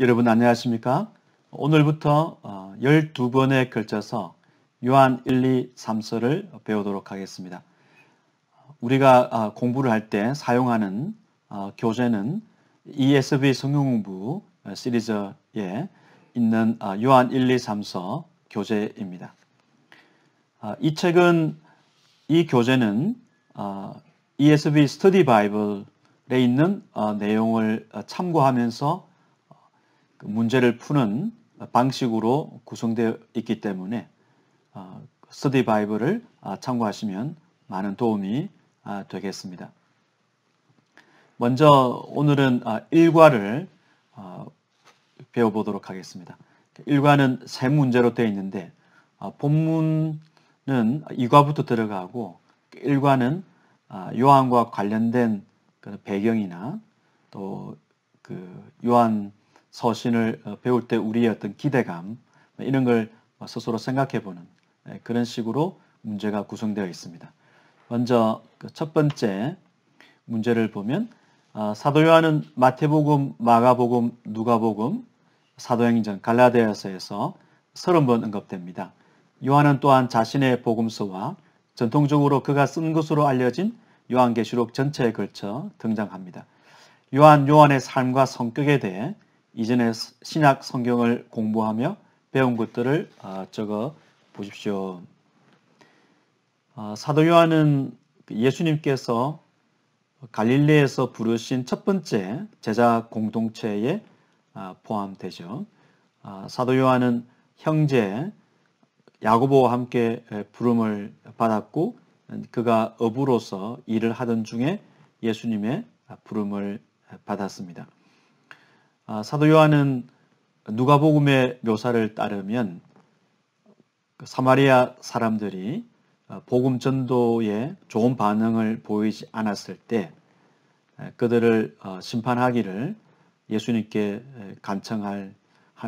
여러분 안녕하십니까? 오늘부터 12번에 걸쳐서 요한 1, 2, 3서를 배우도록 하겠습니다. 우리가 공부를 할 때 사용하는 교재는 ESV 성경공부 시리즈에 있는 요한 1, 2, 3서 교재입니다. 이 책은 이 교재는 ESV 스터디 바이블에 있는 내용을 참고하면서 문제를 푸는 방식으로 구성되어 있기 때문에 스터디 바이블을 참고하시면 많은 도움이 되겠습니다. 먼저 오늘은 1과를 배워보도록 하겠습니다. 1과는 세 문제로 되어 있는데 본문은 2과부터 들어가고 1과는 요한과 관련된 배경이나 또 요한 서신을 배울 때 우리의 어떤 기대감 이런 걸 스스로 생각해보는 그런 식으로 문제가 구성되어 있습니다. 먼저 첫 번째 문제를 보면 사도 요한은 마태복음, 마가복음, 누가복음, 사도행전, 갈라디아서에서 30번 언급됩니다. 요한은 또한 자신의 복음서와 전통적으로 그가 쓴 것으로 알려진 요한계시록 전체에 걸쳐 등장합니다. 요한의 삶과 성격에 대해 이전에 신약 성경을 공부하며 배운 것들을 적어 보십시오. 사도 요한은 예수님께서 갈릴리에서 부르신 첫 번째 제자 공동체에 포함되죠. 사도 요한은 형제 야고보와 함께 부름을 받았고 그가 어부로서 일을 하던 중에 예수님의 부름을 받았습니다. 사도 요한은 누가복음의 묘사를 따르면 사마리아 사람들이 복음 전도에 좋은 반응을 보이지 않았을 때 그들을 심판하기를 예수님께 간청하는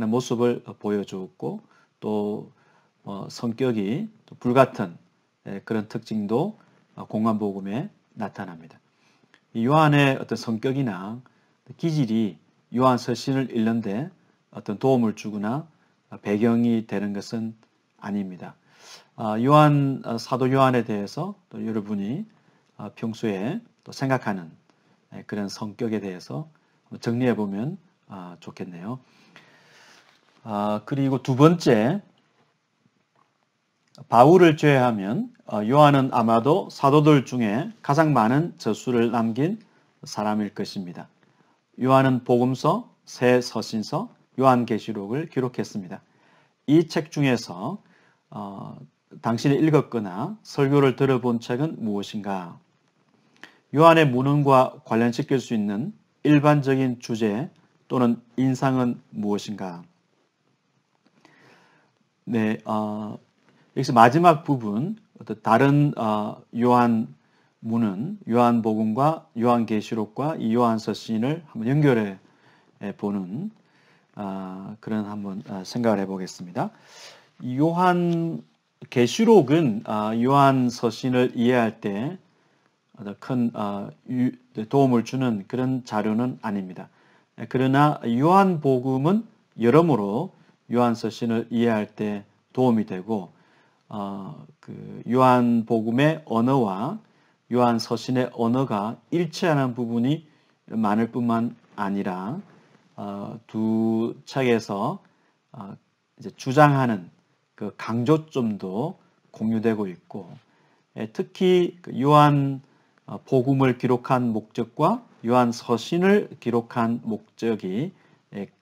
모습을 보여주었고 또 성격이 불같은 그런 특징도 공관복음에 나타납니다. 요한의 어떤 성격이나 기질이 요한 서신을 읽는데 어떤 도움을 주거나 배경이 되는 것은 아닙니다. 사도 요한에 대해서 또 여러분이 평소에 또 생각하는 그런 성격에 대해서 정리해 보면 좋겠네요. 그리고 두 번째, 바울을 제외하면 요한은 아마도 사도들 중에 가장 많은 저수를 남긴 사람일 것입니다. 요한은 복음서, 새 서신서, 요한계시록을 기록했습니다. 이 책 중에서 당신이 읽었거나 설교를 들어본 책은 무엇인가? 요한의 무능과 관련시킬 수 있는 일반적인 주제 또는 인상은 무엇인가? 네, 여기서 마지막 부분, 다른 요한문은 요한복음과 요한계시록과 이 요한서신을 한번 연결해 보는 그런 한번 생각을 해보겠습니다. 요한계시록은 요한서신을 이해할 때 큰 도움을 주는 그런 자료는 아닙니다. 그러나 요한복음은 여러모로 요한서신을 이해할 때 도움이 되고 요한복음의 언어와 요한서신의 언어가 일치하는 부분이 많을 뿐만 아니라 두 책에서 이제 주장하는 그 강조점도 공유되고 있고 특히 요한복음을 기록한 목적과 요한서신을 기록한 목적이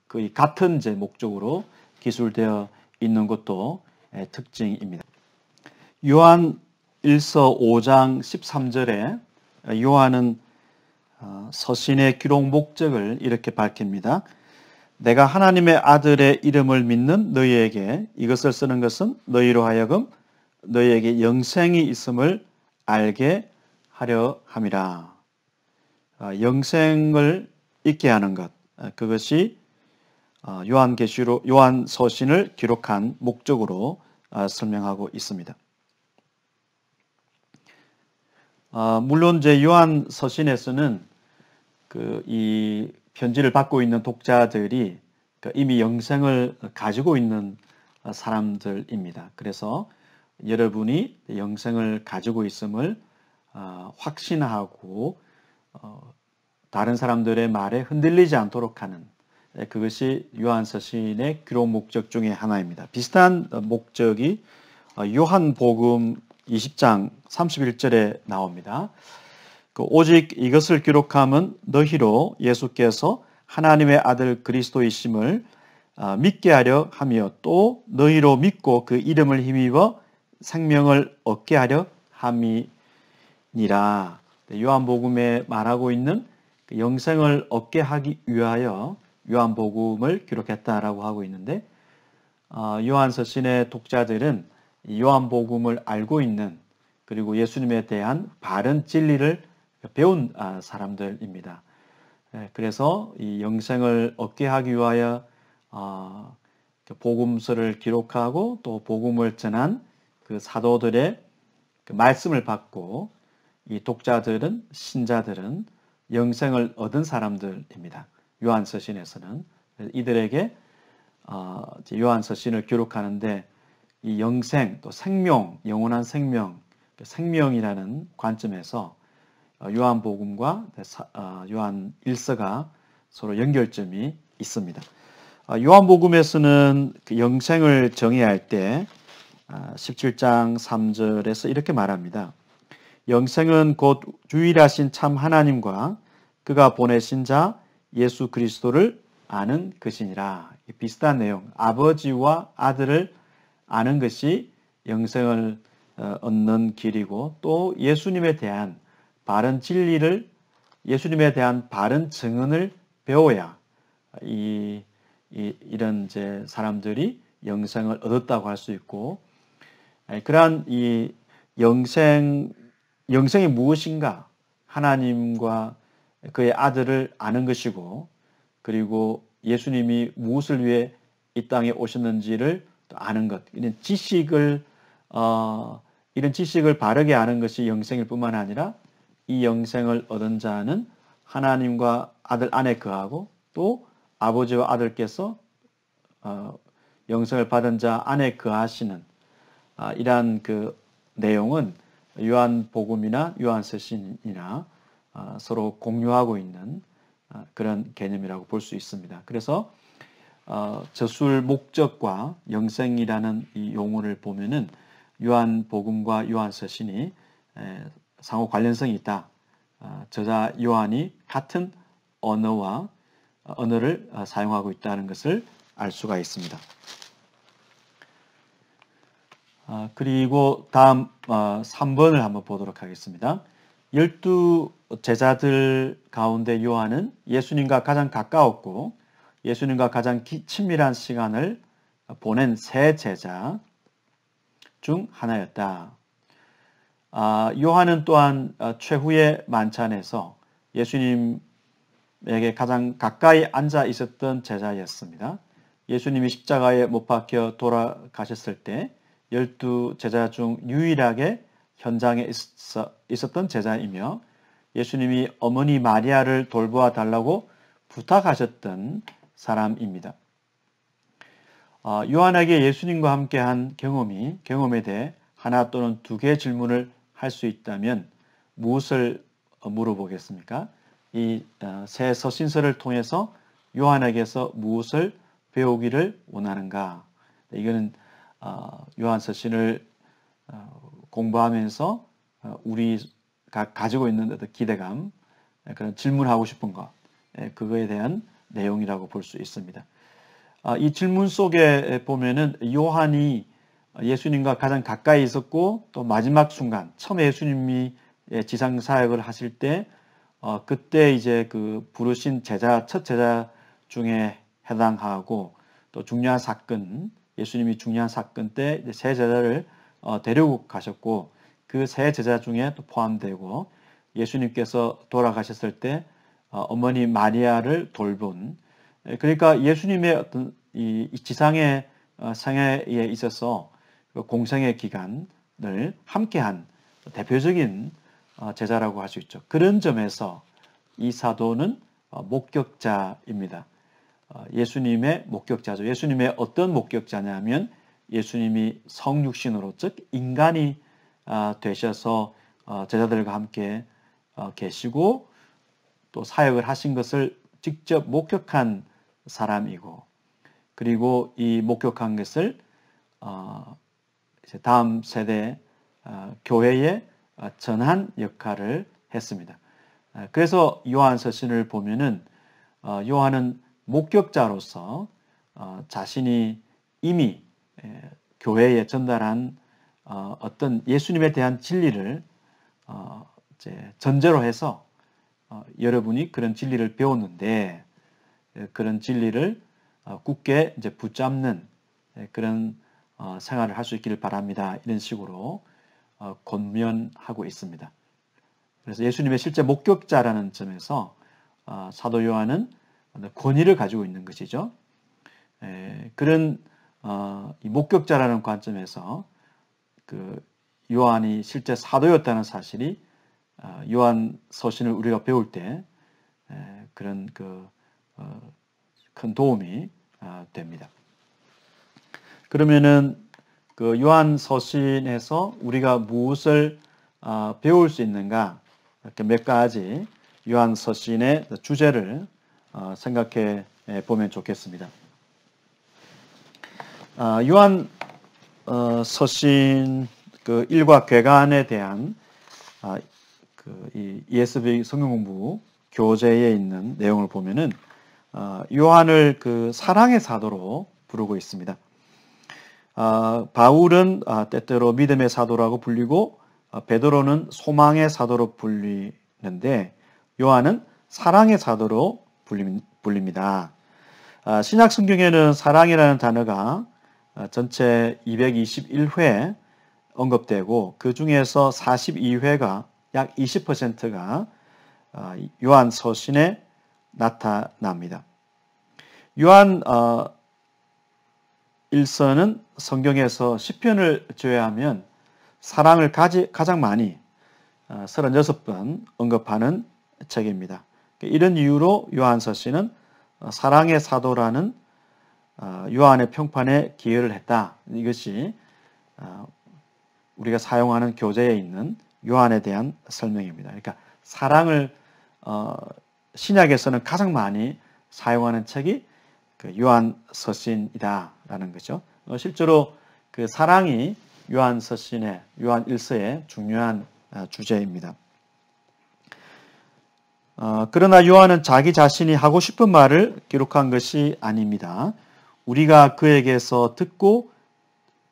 거의 같은 제 목적으로 기술되어 있는 것도 특징입니다. 요한 1서 5장 13절에 요한은 서신의 기록 목적을 이렇게 밝힙니다. 내가 하나님의 아들의 이름을 믿는 너희에게 이것을 쓰는 것은 너희로 하여금 너희에게 영생이 있음을 알게 하려 함이라. 영생을 있게 하는 것, 그것이 요한서신을 기록한 목적으로 설명하고 있습니다. 물론 제 요한서신에서는 이 편지를 받고 있는 독자들이 이미 영생을 가지고 있는 사람들입니다. 그래서 여러분이 영생을 가지고 있음을 확신하고 다른 사람들의 말에 흔들리지 않도록 하는 그것이 요한서신의 기록 목적 중에 하나입니다. 비슷한 목적이 요한복음 20장 31절에 나옵니다. 오직 이것을 기록함은 너희로 예수께서 하나님의 아들 그리스도이심을 믿게 하려 하며 또 너희로 믿고 그 이름을 힘입어 생명을 얻게 하려 함이니라. 요한복음에 말하고 있는 영생을 얻게 하기 위하여 요한복음을 기록했다라고 하고 있는데 요한서신의 독자들은 요한복음을 알고 있는 그리고 예수님에 대한 바른 진리를 배운 사람들입니다. 그래서 이 영생을 얻게 하기 위하여 복음서를 기록하고 또 복음을 전한 그 사도들의 그 말씀을 받고 이 독자들은 신자들은 영생을 얻은 사람들입니다. 요한서신에서는 이들에게 요한서신을 기록하는데 이 영생 또 생명, 영원한 생명, 생명이라는 관점에서 요한복음과 요한 1서가 서로 연결점이 있습니다. 요한복음에서는 그 영생을 정의할 때 17장 3절에서 이렇게 말합니다. 영생은 곧 유일하신 참 하나님과 그가 보내신 자 예수 그리스도를 아는 것이니라. 비슷한 내용, 아버지와 아들을 아는 것이 영생을 얻는 길이고 또 예수님에 대한 바른 진리를 예수님에 대한 바른 증언을 배워야 이런 이제 사람들이 영생을 얻었다고 할 수 있고 그러한 이 영생이 무엇인가 하나님과 그의 아들을 아는 것이고 그리고 예수님이 무엇을 위해 이 땅에 오셨는지를 아는 것 이런 지식을 바르게 아는 것이 영생일 뿐만 아니라 이 영생을 얻은 자는 하나님과 아들 안에 거하고 또 아버지와 아들께서 영생을 받은 자 안에 거하시는 이러한 그 내용은 요한복음이나 요한서신이나 서로 공유하고 있는 그런 개념이라고 볼 수 있습니다. 그래서 저술 목적과 영생이라는 이 용어를 보면은 요한복음과 요한서신이 상호 관련성이 있다. 저자 요한이 같은 언어를 사용하고 있다는 것을 알 수가 있습니다. 그리고 다음 3번을 한번 보도록 하겠습니다. 12 제자들 가운데 요한은 예수님과 가장 가까웠고 예수님과 가장 친밀한 시간을 보낸 세 제자 중 하나였다. 요한은 또한 최후의 만찬에서 예수님에게 가장 가까이 앉아 있었던 제자였습니다. 예수님이 십자가에 못 박혀 돌아가셨을 때 12 제자 중 유일하게 현장에 있었던 제자이며 예수님이 어머니 마리아를 돌보아 달라고 부탁하셨던 사람입니다. 요한에게 예수님과 함께한 경험에 대해 하나 또는 두 개의 질문을 할 수 있다면 무엇을 물어보겠습니까? 이 새 서신서를 통해서 요한에게서 무엇을 배우기를 원하는가? 이거는 요한서신을 공부하면서 우리가 가지고 있는 어떤 기대감, 그런 질문하고 싶은 것, 그거에 대한 내용이라고 볼 수 있습니다. 이 질문 속에 보면은 요한이 예수님과 가장 가까이 있었고 또 마지막 순간 처음에 예수님이 지상 사역을 하실 때 그때 이제 그 부르신 첫 제자 중에 해당하고 또 중요한 사건 예수님이 중요한 사건 때 세 제자를 데리고 가셨고 그 세 제자 중에 또 포함되고 예수님께서 돌아가셨을 때 어머니 마리아를 돌본 그러니까 예수님의 어떤 이 지상의 생애에 있어서 공생의 기간을 함께한 대표적인 제자라고 할 수 있죠. 그런 점에서 이 사도는 목격자입니다. 예수님의 목격자죠. 예수님의 어떤 목격자냐면 예수님이 성육신으로 즉 인간이 되셔서 제자들과 함께 계시고 또 사역을 하신 것을 직접 목격한 사람이고 그리고 이 목격한 것을 이제 다음 세대 교회에 전한 역할을 했습니다. 그래서 요한 서신을 보면은 요한은 목격자로서 자신이 이미 교회에 전달한 어떤 예수님에 대한 진리를 이제 전제로 해서 여러분이 그런 진리를 배웠는데 그런 진리를 굳게 이제 붙잡는 그런 생활을 할 수 있기를 바랍니다. 이런 식으로 권면하고 있습니다. 그래서 예수님의 실제 목격자라는 점에서 사도 요한은 권위를 가지고 있는 것이죠. 그런 이 목격자라는 관점에서 그 요한이 실제 사도였다는 사실이 요한 서신을 우리가 배울 때 그런 큰 도움이 됩니다. 그러면은 그 요한 서신에서 우리가 무엇을 배울 수 있는가 이렇게 몇 가지 요한 서신의 주제를 생각해 보면 좋겠습니다. 요한 서신 그 일과 괴간에 대한 이 ESV 성경공부 교재에 있는 내용을 보면은 요한을 그 사랑의 사도로 부르고 있습니다. 바울은 때때로 믿음의 사도라고 불리고 베드로는 소망의 사도로 불리는데 요한은 사랑의 사도로 불립니다. 신약 성경에는 사랑이라는 단어가 전체 221회 언급되고 그 중에서 42회가 약 20%가 요한 서신에 나타납니다. 요한 1서는 성경에서 시편을 제외하면 사랑을 가장 많이 36번 언급하는 책입니다. 이런 이유로 요한 서신은 사랑의 사도라는 요한의 평판에 기여를 했다. 이것이 우리가 사용하는 교재에 있는 요한에 대한 설명입니다. 그러니까 사랑을 신약에서는 가장 많이 사용하는 책이 그 요한 서신이다라는 거죠. 실제로 그 사랑이 요한 서신의 요한 1서의 중요한 주제입니다. 그러나 요한은 자기 자신이 하고 싶은 말을 기록한 것이 아닙니다. 우리가 그에게서 듣고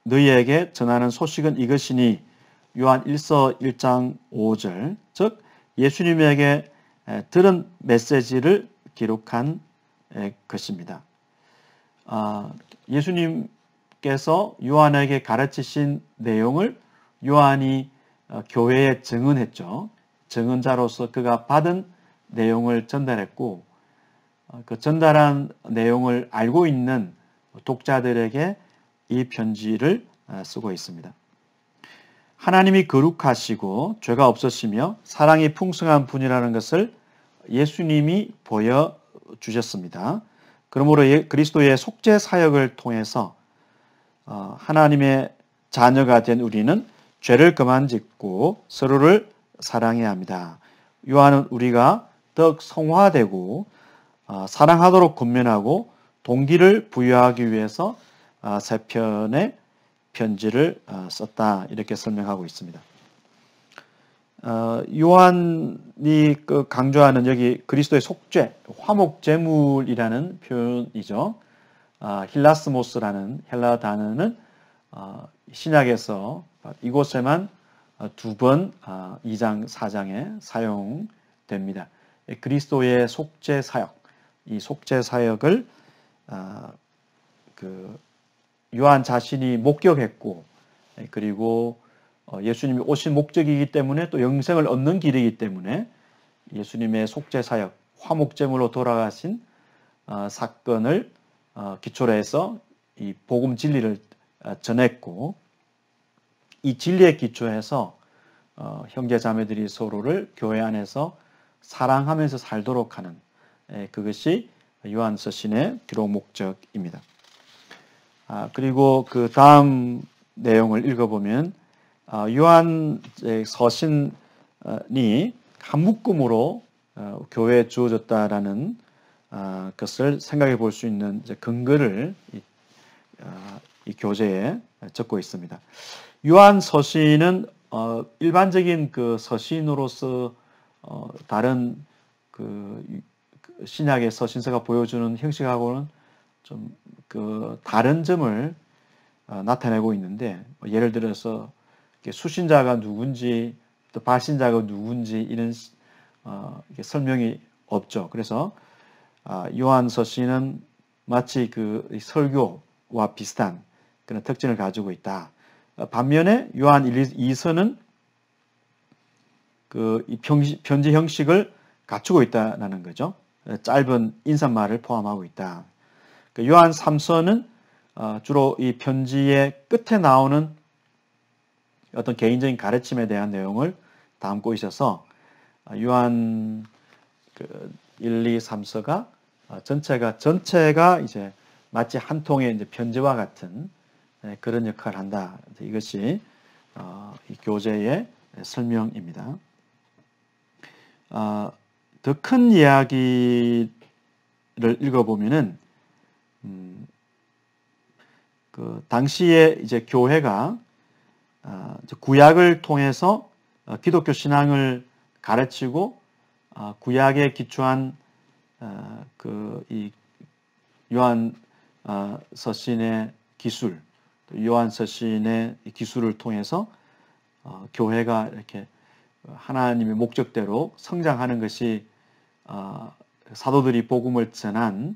너희에게 전하는 소식은 이것이니 요한 1서 1장 5절 즉 예수님에게 들은 메시지를 기록한 것입니다. 예수님께서 요한에게 가르치신 내용을 요한이 교회에 증언했죠. 증언자로서 그가 받은 내용을 전달했고 그 전달한 내용을 알고 있는 독자들에게 이 편지를 쓰고 있습니다. 하나님이 거룩하시고 죄가 없으시며 사랑이 풍성한 분이라는 것을 예수님이 보여주셨습니다. 그러므로 그리스도의 속죄 사역을 통해서 하나님의 자녀가 된 우리는 죄를 그만 짓고 서로를 사랑해야 합니다. 요한은 우리가 더욱 성화되고 사랑하도록 권면하고 동기를 부여하기 위해서 세 편의 편지를 썼다 이렇게 설명하고 있습니다. 요한이 강조하는 여기 그리스도의 속죄, 화목제물이라는 표현이죠. 힐라스모스라는 헬라 단어는 신약에서 이곳에만 두 번 2장, 4장에 사용됩니다. 그리스도의 속죄 사역, 이 속죄 사역을 요한 자신이 목격했고 그리고 예수님이 오신 목적이기 때문에 또 영생을 얻는 길이기 때문에 예수님의 속죄 사역, 화목제물로 돌아가신 사건을 기초로 해서 이 복음 진리를 전했고 이 진리에 기초해서 형제 자매들이 서로를 교회 안에서 사랑하면서 살도록 하는 그것이 요한 서신의 기록 목적입니다. 그리고 그 다음 내용을 읽어보면 요한 서신이 한 묶음으로 교회에 주어졌다라는 것을 생각해 볼 수 있는 근거를 이 교재에 적고 있습니다. 요한 서신은 일반적인 그 서신으로서 다른 그 신약의 서신서가 보여주는 형식하고는 좀 그 다른 점을 나타내고 있는데, 예를 들어서 수신자가 누군지 또 발신자가 누군지 이런 설명이 없죠. 그래서 요한 서신은 마치 그 설교와 비슷한 그런 특징을 가지고 있다. 반면에 요한 1, 2서는 그 편지 형식을 갖추고 있다는 거죠. 짧은 인사말을 포함하고 있다. 요한 3서는 주로 이 편지의 끝에 나오는 어떤 개인적인 가르침에 대한 내용을 담고 있어서 요한 1, 2, 3서가 전체가 이제 마치 한 통의 이제 편지와 같은 그런 역할을 한다. 이것이 이 교재의 설명입니다. 더 큰 이야기를 읽어보면은 그 당시에 이제 교회가 구약을 통해서 기독교 신앙을 가르치고 구약에 기초한 이 요한 서신의 기술, 요한 서신의 기술을 통해서 교회가 이렇게 하나님의 목적대로 성장하는 것이 사도들이 복음을 전한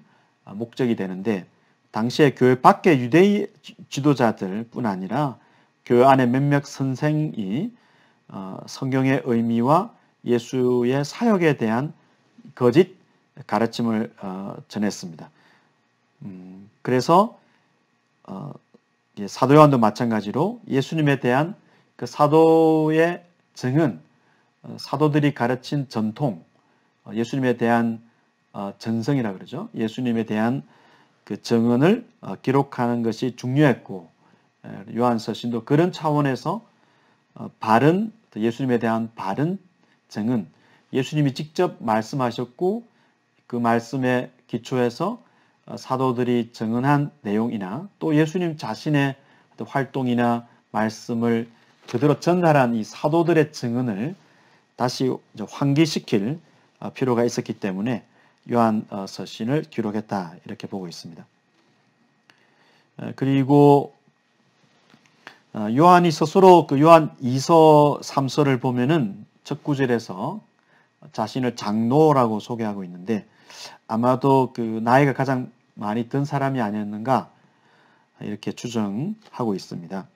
목적이 되는데, 당시에 교회 밖의 유대인 지도자들뿐 아니라 교회 안에 몇몇 선생이 성경의 의미와 예수의 사역에 대한 거짓 가르침을 전했습니다. 그래서 사도 요한도 마찬가지로 예수님에 대한 그 사도의 증언, 사도들이 가르친 전통, 예수님에 대한 전성이라 그러죠. 예수님에 대한 그 증언을 기록하는 것이 중요했고, 요한 서신도 그런 차원에서 바른 예수님에 대한 바른 증언, 예수님이 직접 말씀하셨고 그 말씀에 기초해서 사도들이 증언한 내용이나 또 예수님 자신의 활동이나 말씀을 그대로 전달한 이 사도들의 증언을 다시 환기시킬 필요가 있었기 때문에 요한 서신을 기록했다, 이렇게 보고 있습니다. 그리고 요한이 스스로 그 요한 2서 3서를 보면은 첫 구절에서 자신을 장로라고 소개하고 있는데, 아마도 그 나이가 가장 많이 든 사람이 아니었는가 이렇게 추정하고 있습니다.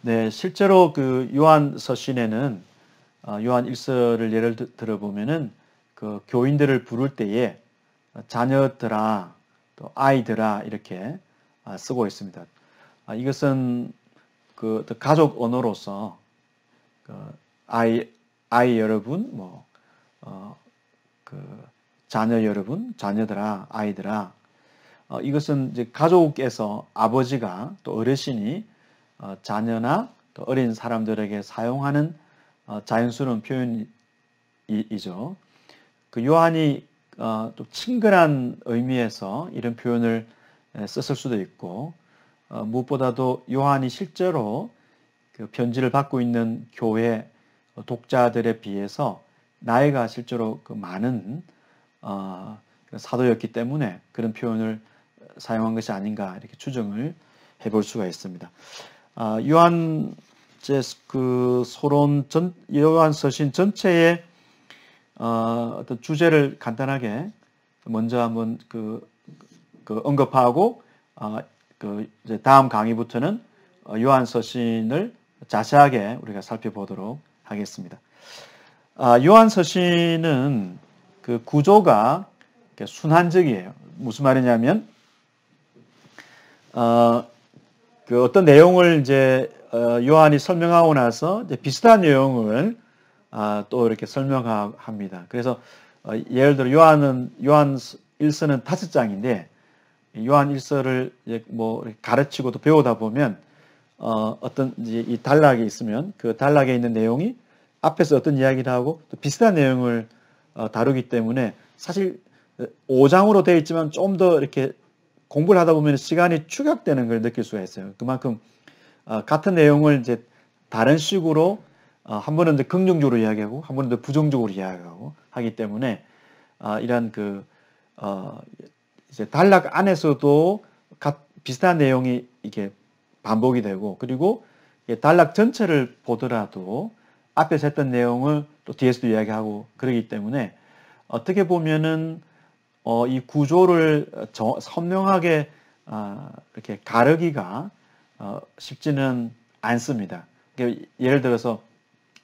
네, 실제로 그 요한 서신에는 요한 1서를 예를 들어보면은 그 교인들을 부를 때에 자녀들아, 또 아이들아 이렇게 쓰고 있습니다. 이것은 그 가족 언어로서 그 아이 여러분, 그 자녀 여러분, 자녀들아, 아이들아, 이것은 이제 가족에서 아버지가 또 어르신이 자녀나 또 어린 사람들에게 사용하는 자연스러운 표현이죠. 그 요한이 또 친근한 의미에서 이런 표현을 썼을 수도 있고, 무엇보다도 요한이 실제로 그 편지를 받고 있는 교회 독자들에 비해서 나이가 실제로 그 많은 사도였기 때문에 그런 표현을 사용한 것이 아닌가 이렇게 추정을 해볼 수가 있습니다. 요한 그 요한 서신 전체의 어떤 주제를 간단하게 먼저 한번 그 언급하고 이제 다음 강의부터는 요한 서신을 자세하게 우리가 살펴보도록 하겠습니다. 요한 서신은 그 구조가 순환적이에요. 무슨 말이냐면 그 어떤 내용을 이제 요한이 설명하고 나서 이제 비슷한 내용을 또 이렇게 설명합니다. 그래서 예를 들어 요한 요한1서는 5장인데 요한1서를 뭐 가르치고 또 배우다 보면 어떤 이제 이 단락이 있으면 그 단락에 있는 내용이 앞에서 어떤 이야기를 하고 또 비슷한 내용을 다루기 때문에 사실 5장으로 되어 있지만 좀 더 이렇게 공부를 하다 보면 시간이 축약되는 걸 느낄 수가 있어요. 그만큼 같은 내용을 이제 다른 식으로 한 번은 이제 긍정적으로 이야기하고 한 번은 부정적으로 이야기하고 하기 때문에 이런 이제 단락 안에서도 비슷한 내용이 이게 반복이 되고 그리고 단락 전체를 보더라도 앞에서 했던 내용을 또 뒤에서도 이야기하고 그러기 때문에 어떻게 보면은 이 구조를 선명하게 이렇게 가르기가 쉽지는 않습니다. 그러니까 예를 들어서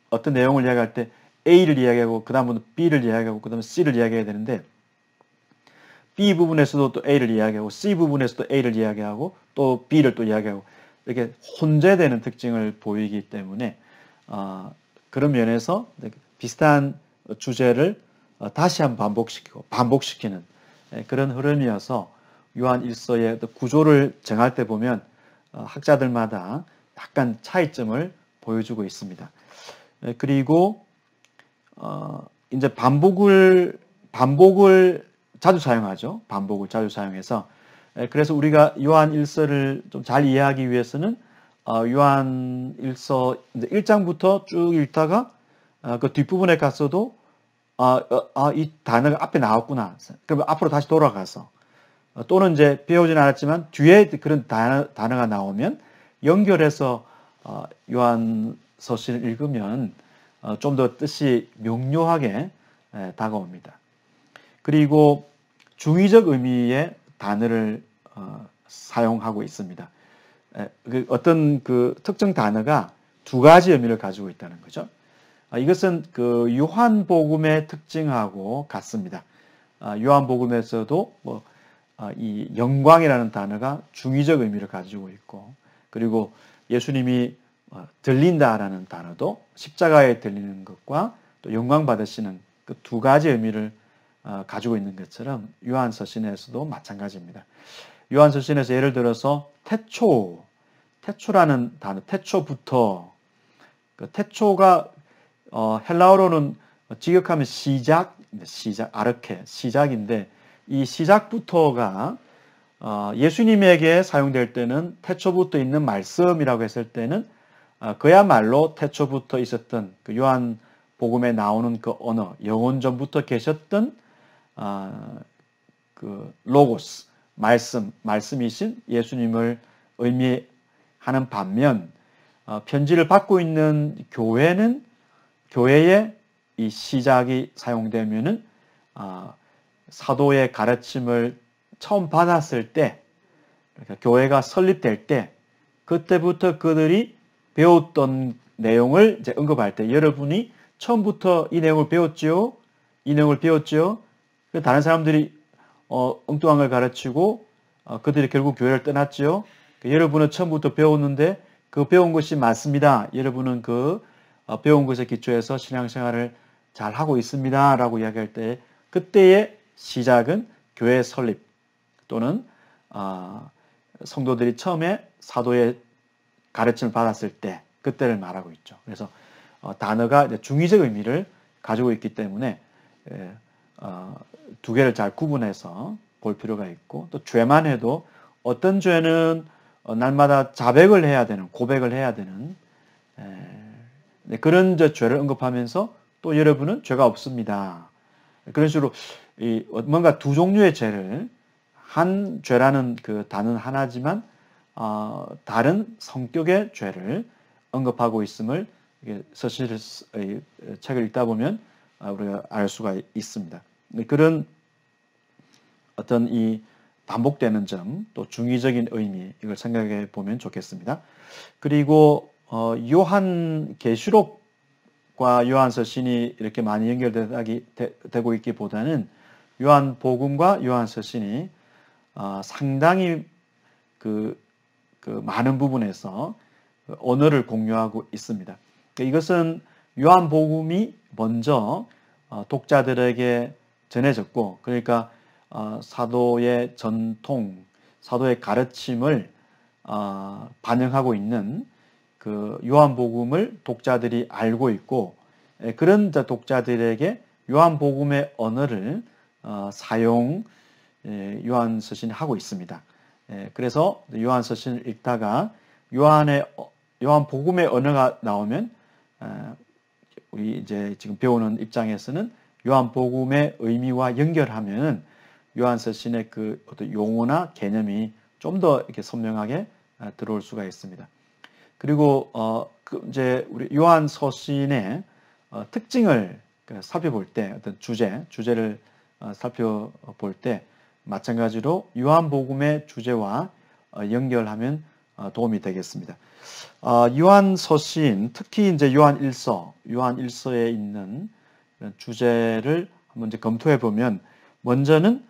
어떤 내용을 이야기할 때 A를 이야기하고 그 다음부터 B를 이야기하고 그 다음에 C를 이야기해야 되는데 B 부분에서도 또 A를 이야기하고 C 부분에서도 A를 이야기하고 또 B를 또 이야기하고 이렇게 혼재되는 특징을 보이기 때문에 그런 면에서 비슷한 주제를 다시 한번 반복시키는 그런 흐름이어서 요한1서의 구조를 정할 때 보면 학자들마다 약간 차이점을 보여주고 있습니다. 그리고 이제 반복을 자주 사용하죠. 반복을 자주 사용해서 그래서 우리가 요한1서를 좀 잘 이해하기 위해서는 요한1서 1장부터 쭉 읽다가 그 뒷부분에 갔어도 이 단어가 앞에 나왔구나. 그럼 앞으로 다시 돌아가서 또는 이제 배우진 않았지만 뒤에 그런 단어가 나오면 연결해서 요한서신을 읽으면 좀 더 뜻이 명료하게 다가옵니다. 그리고 중의적 의미의 단어를 사용하고 있습니다. 어떤 그 특정 단어가 두 가지 의미를 가지고 있다는 거죠. 이것은 그 요한복음의 특징하고 같습니다. 요한복음에서도 이 영광이라는 단어가 중의적 의미를 가지고 있고 그리고 예수님이 들린다라는 단어도 십자가에 들리는 것과 또 영광 받으시는 그 두 가지 의미를 가지고 있는 것처럼 요한서신에서도 마찬가지입니다. 요한서신에서 예를 들어서 태초라는 단어, 태초부터 그 태초가 헬라어로는 직역하면 시작, 아르케, 시작인데 이 시작부터가 예수님에게 사용될 때는 태초부터 있는 말씀이라고 했을 때는 그야말로 태초부터 있었던 그 요한 복음에 나오는 그 언어, 영원 전부터 계셨던 그 로고스, 말씀이신 예수님을 의미하는 반면 편지를 받고 있는 교회의 이 시작이 사용되면은 사도의 가르침을 처음 받았을 때, 그러니까 교회가 설립될 때, 그때부터 그들이 배웠던 내용을 이제 언급할 때, 여러분이 처음부터 이 내용을 배웠지요? 이 내용을 배웠지요? 다른 사람들이 엉뚱한 걸 가르치고 그들이 결국 교회를 떠났지요? 여러분은 처음부터 배웠는데 그 배운 것이 맞습니다. 여러분은 그 배운 것에 기초해서 신앙생활을 잘 하고 있습니다. 라고 이야기할 때 그때의 시작은 교회 설립 또는 성도들이 처음에 사도의 가르침을 받았을 때 그때를 말하고 있죠. 그래서 단어가 중의적 의미를 가지고 있기 때문에 두 개를 잘 구분해서 볼 필요가 있고 또 죄만 해도 어떤 죄는 날마다 자백을 해야 되는 고백을 해야 되는 그런 죄를 언급하면서 또 여러분은 죄가 없습니다. 그런 식으로 뭔가 두 종류의 죄를 한 죄라는 그 단어는 하나지만 다른 성격의 죄를 언급하고 있음을 서실 책을 읽다 보면 우리가 알 수가 있습니다. 그런 어떤 이 반복되는 점, 또 중의적인 의미 이걸 생각해 보면 좋겠습니다. 그리고 요한계시록과 요한서신이 이렇게 많이 연결되고 있기보다는 요한복음과 요한서신이 상당히 그 많은 부분에서 언어를 공유하고 있습니다. 이것은 요한복음이 먼저 독자들에게 전해졌고, 그러니까 사도의 전통, 사도의 가르침을 반영하고 있는 그 요한복음을 독자들이 알고 있고, 그런 독자들에게 요한복음의 언어를 사용 요한서신이 하고 있습니다. 그래서 요한서신을 읽다가 요한복음의 언어가 나오면 우리 이제 지금 배우는 입장에서는 요한복음의 의미와 연결하면 요한서신의 그 어떤 용어나 개념이 좀 더 이렇게 선명하게 들어올 수가 있습니다. 그리고 이제 우리 요한서신의 특징을 살펴볼 때, 어떤 주제를 살펴볼 때 마찬가지로 요한복음의 주제와 연결하면 도움이 되겠습니다. 요한서신, 특히 이제 요한일서에 있는 주제를 한번 이제 검토해 보면, 먼저는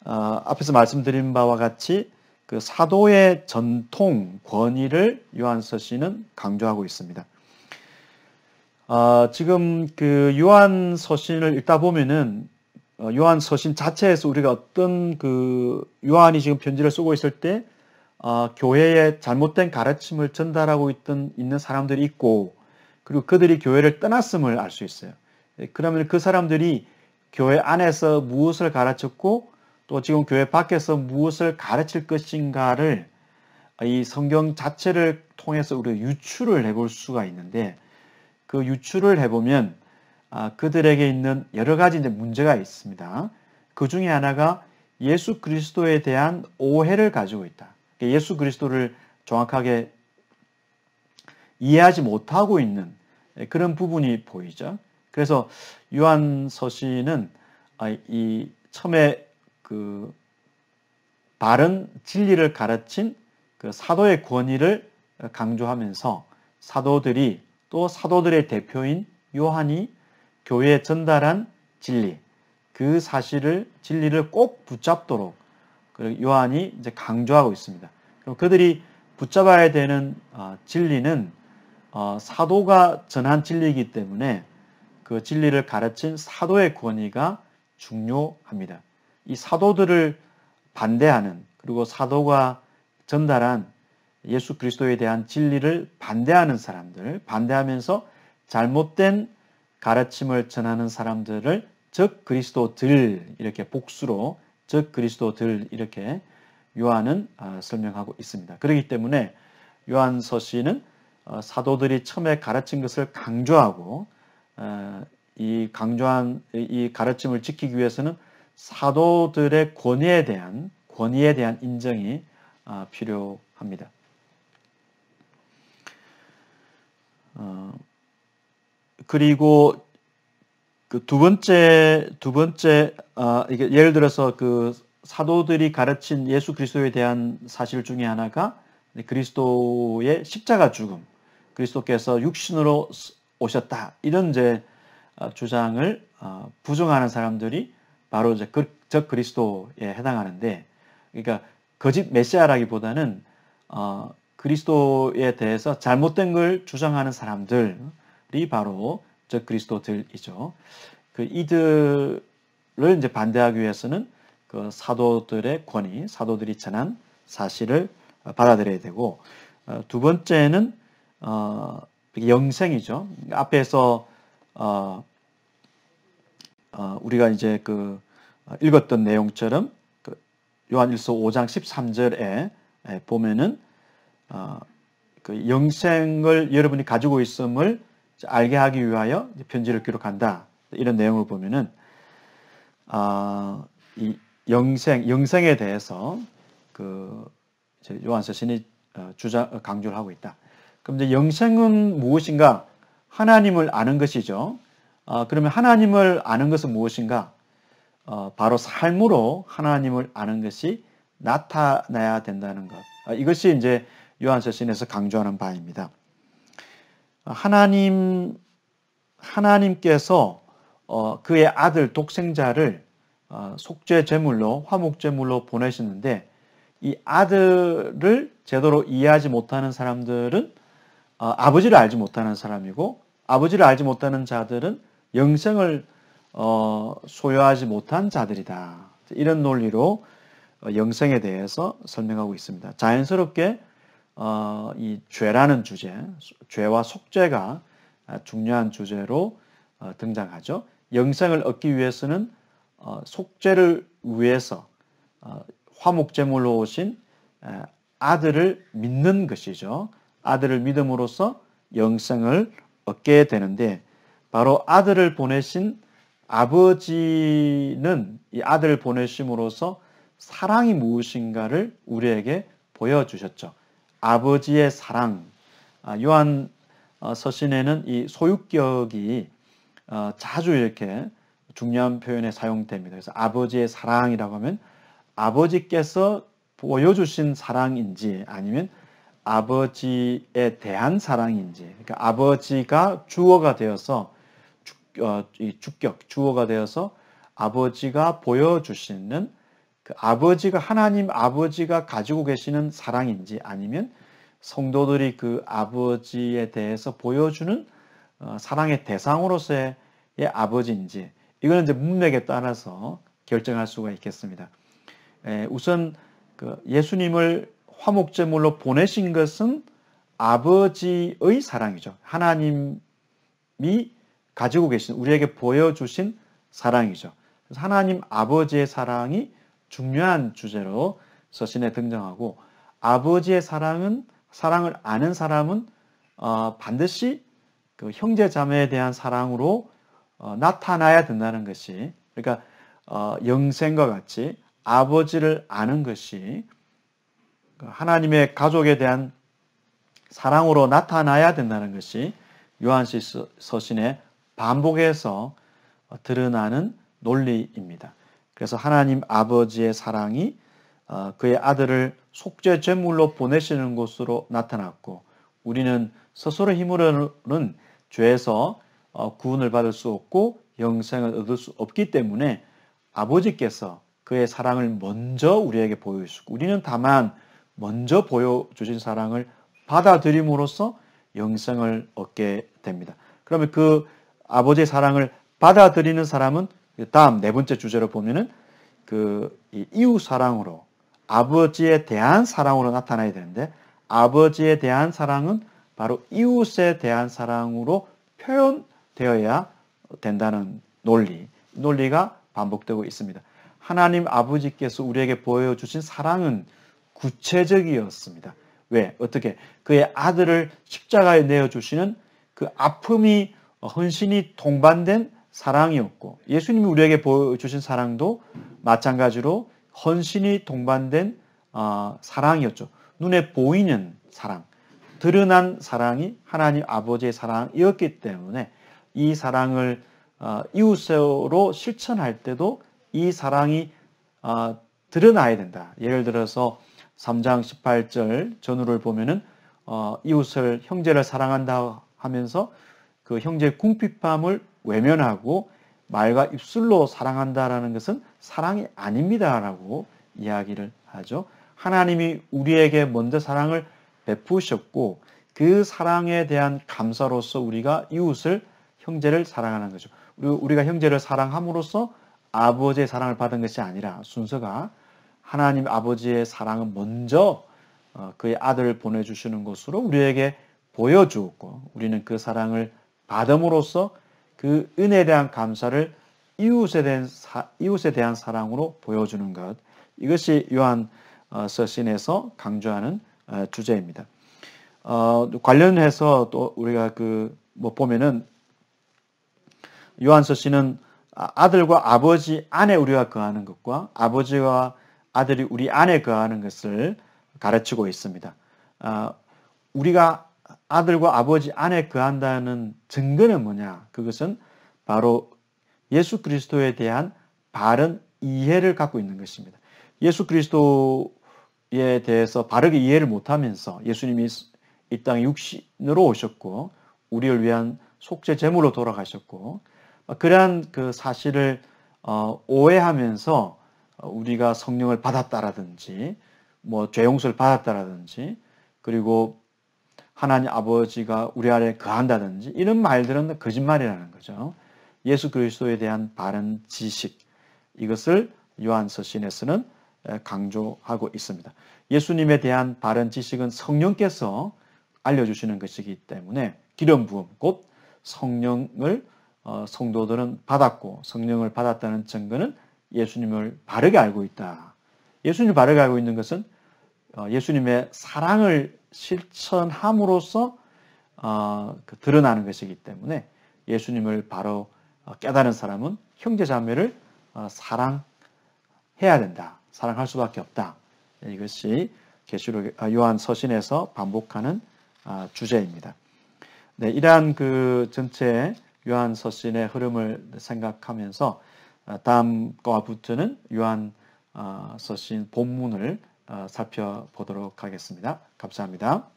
앞에서 말씀드린 바와 같이 그 사도의 전통 권위를 요한서신은 강조하고 있습니다. 지금 그 요한서신을 읽다 보면은 요한서신 자체에서 우리가 어떤 그 요한이 지금 편지를 쓰고 있을 때 교회의 잘못된 가르침을 전달하고 있는 사람들이 있고, 그리고 그들이 교회를 떠났음을 알 수 있어요. 그러면 그 사람들이 교회 안에서 무엇을 가르쳤고 또 지금 교회 밖에서 무엇을 가르칠 것인가를 이 성경 자체를 통해서 우리가 유추를 해볼 수가 있는데, 그 유추를 해보면 그들에게 있는 여러 가지 이제 문제가 있습니다. 그 중에 하나가 예수 그리스도에 대한 오해를 가지고 있다. 예수 그리스도를 정확하게 이해하지 못하고 있는 그런 부분이 보이죠. 그래서 요한서신은 이 처음에 그 바른 진리를 가르친 그 사도의 권위를 강조하면서 사도들이 또 사도들의 대표인 요한이 교회에 전달한 진리, 그 진리를 꼭 붙잡도록 요한이 이제 강조하고 있습니다. 그럼 그들이 붙잡아야 되는 진리는 사도가 전한 진리이기 때문에 그 진리를 가르친 사도의 권위가 중요합니다. 이 사도들을 반대하는, 그리고 사도가 전달한 예수 그리스도에 대한 진리를 반대하는 사람들, 반대하면서 잘못된 가르침을 전하는 사람들을 적 그리스도들, 이렇게 복수로 적 그리스도들 이렇게 요한은 설명하고 있습니다. 그렇기 때문에 요한서신은 사도들이 처음에 가르친 것을 강조하고 이 강조한 이 가르침을 지키기 위해서는 사도들의 권위에 대한 인정이 필요합니다. 그리고 그 두 번째 이게 예를 들어서 그 사도들이 가르친 예수 그리스도에 대한 사실 중에 하나가 그리스도의 십자가 죽음, 그리스도께서 육신으로 오셨다, 이런 이제 주장을 부정하는 사람들이 바로 이제 적 그리스도에 해당하는데, 그러니까 거짓 메시아라기보다는 그리스도에 대해서 잘못된 걸 주장하는 사람들이 바로 적 그리스도들이죠. 그 이들을 이제 반대하기 위해서는 그 사도들의 권위, 사도들이 전한 사실을 받아들여야 되고, 두 번째는 영생이죠. 앞에서 우리가 이제 그 읽었던 내용처럼 그 요한일서 5장 13절에 보면은 그 영생을 여러분이 가지고 있음을 알게 하기 위하여 편지를 기록한다, 이런 내용을 보면은 이 영생에 대해서 그 요한서신이 강조를 하고 있다. 그럼 이제 영생은 무엇인가? 하나님을 아는 것이죠. 그러면 하나님을 아는 것은 무엇인가? 바로 삶으로 하나님을 아는 것이 나타나야 된다는 것. 이것이 이제 요한서신에서 강조하는 바입니다. 하나님께서 그의 아들 독생자를 속죄 제물로, 화목 제물로 보내셨는데, 이 아들을 제대로 이해하지 못하는 사람들은 아버지를 알지 못하는 사람이고, 아버지를 알지 못하는 자들은 영생을 소유하지 못한 자들이다, 이런 논리로 영생에 대해서 설명하고 있습니다. 자연스럽게 이 죄라는 주제, 죄와 속죄가 중요한 주제로 등장하죠. 영생을 얻기 위해서는 속죄를 위해서 화목제물로 오신 아들을 믿는 것이죠. 아들을 믿음으로써 영생을 얻게 되는데, 바로 아들을 보내신 아버지는 이 아들을 보내심으로써 사랑이 무엇인가를 우리에게 보여주셨죠. 아버지의 사랑. 요한 서신에는 이 소유격이 자주 이렇게 중요한 표현에 사용됩니다. 그래서 아버지의 사랑이라고 하면 아버지께서 보여주신 사랑인지 아니면 아버지에 대한 사랑인지, 그러니까 아버지가 주어가 되어서 이 주격 주어가 되어서 아버지가 보여주시는 그 아버지가 하나님 아버지가 가지고 계시는 사랑인지 아니면 성도들이 그 아버지에 대해서 보여주는 사랑의 대상으로서의 아버지인지, 이거는 이제 문맥에 따라서 결정할 수가 있겠습니다. 우선 그 예수님을 화목제물로 보내신 것은 아버지의 사랑이죠. 하나님이 가지고 계신, 우리에게 보여주신 사랑이죠. 그래서 하나님 아버지의 사랑이 중요한 주제로 서신에 등장하고, 아버지의 사랑을 아는 사람은 반드시 그 형제 자매에 대한 사랑으로 나타나야 된다는 것이, 그러니까 영생과 같이 아버지를 아는 것이 하나님의 가족에 대한 사랑으로 나타나야 된다는 것이 요한시 서신에 반복해서 드러나는 논리입니다. 그래서 하나님 아버지의 사랑이 그의 아들을 속죄 제물로 보내시는 것으로 나타났고, 우리는 스스로 힘으로는 죄에서 구원을 받을 수 없고 영생을 얻을 수 없기 때문에 아버지께서 그의 사랑을 먼저 우리에게 보여주시고, 우리는 다만 먼저 보여주신 사랑을 받아들임으로써 영생을 얻게 됩니다. 그러면 그 아버지의 사랑을 받아들이는 사람은 다음 네 번째 주제로 보면은 그 이웃 사랑으로, 아버지에 대한 사랑으로 나타나야 되는데, 아버지에 대한 사랑은 바로 이웃에 대한 사랑으로 표현되어야 된다는 논리가 반복되고 있습니다. 하나님 아버지께서 우리에게 보여주신 사랑은 구체적이었습니다. 왜? 어떻게? 그의 아들을 십자가에 내어주시는 그 아픔이 헌신이 동반된 사랑이었고, 예수님이 우리에게 보여주신 사랑도 마찬가지로 헌신이 동반된 사랑이었죠. 눈에 보이는 사랑, 드러난 사랑이 하나님 아버지의 사랑이었기 때문에 이 사랑을 이웃으로 실천할 때도 이 사랑이 드러나야 된다. 예를 들어서 3장 18절 전후를 보면은 이웃을, 형제를 사랑한다 하면서 그 형제의 궁핍함을 외면하고 말과 입술로 사랑한다라는 것은 사랑이 아닙니다라고 이야기를 하죠. 하나님이 우리에게 먼저 사랑을 베푸셨고, 그 사랑에 대한 감사로서 우리가 이웃을, 형제를 사랑하는 거죠. 우리가 형제를 사랑함으로써 아버지의 사랑을 받은 것이 아니라, 순서가 하나님 아버지의 사랑은 먼저 그의 아들을 보내주시는 것으로 우리에게 보여주었고, 우리는 그 사랑을 받음으로써 그 은혜에 대한 감사를 이웃에 대한 사랑으로 보여주는 것, 이것이 요한 서신에서 강조하는 주제입니다. 관련해서 또 우리가 보면은 요한 서신은 아들과 아버지 안에 우리가 거하는 것과 아버지와 아들이 우리 안에 거하는 것을 가르치고 있습니다. 우리가 아들과 아버지 안에 거한다는 증거는 뭐냐? 그것은 바로 예수 그리스도에 대한 바른 이해를 갖고 있는 것입니다. 예수 그리스도에 대해서 바르게 이해를 못하면서 예수님이 이 땅에 육신으로 오셨고 우리를 위한 속죄 제물로 돌아가셨고, 그러한 그 사실을 오해하면서 우리가 성령을 받았다라든지 죄 용서를 받았다라든지, 그리고 하나님 아버지가 우리 안에 거한다든지, 이런 말들은 거짓말이라는 거죠. 예수 그리스도에 대한 바른 지식, 이것을 요한서신에서는 강조하고 있습니다. 예수님에 대한 바른 지식은 성령께서 알려주시는 것이기 때문에 기름 부음 곧 성령을 성도들은 받았고 성령을 받았다는 증거는 예수님을 바르게 알고 있다. 예수님을 바르게 알고 있는 것은 예수님의 사랑을 실천함으로써 드러나는 것이기 때문에 예수님을 바로 깨달은 사람은 형제자매를 사랑해야 된다. 사랑할 수밖에 없다. 이것이 계시록 요한서신에서 반복하는 주제입니다. 네, 이러한 그 전체 요한서신의 흐름을 생각하면서 다음 거부터는 요한서신 본문을 살펴보도록 하겠습니다. 감사합니다.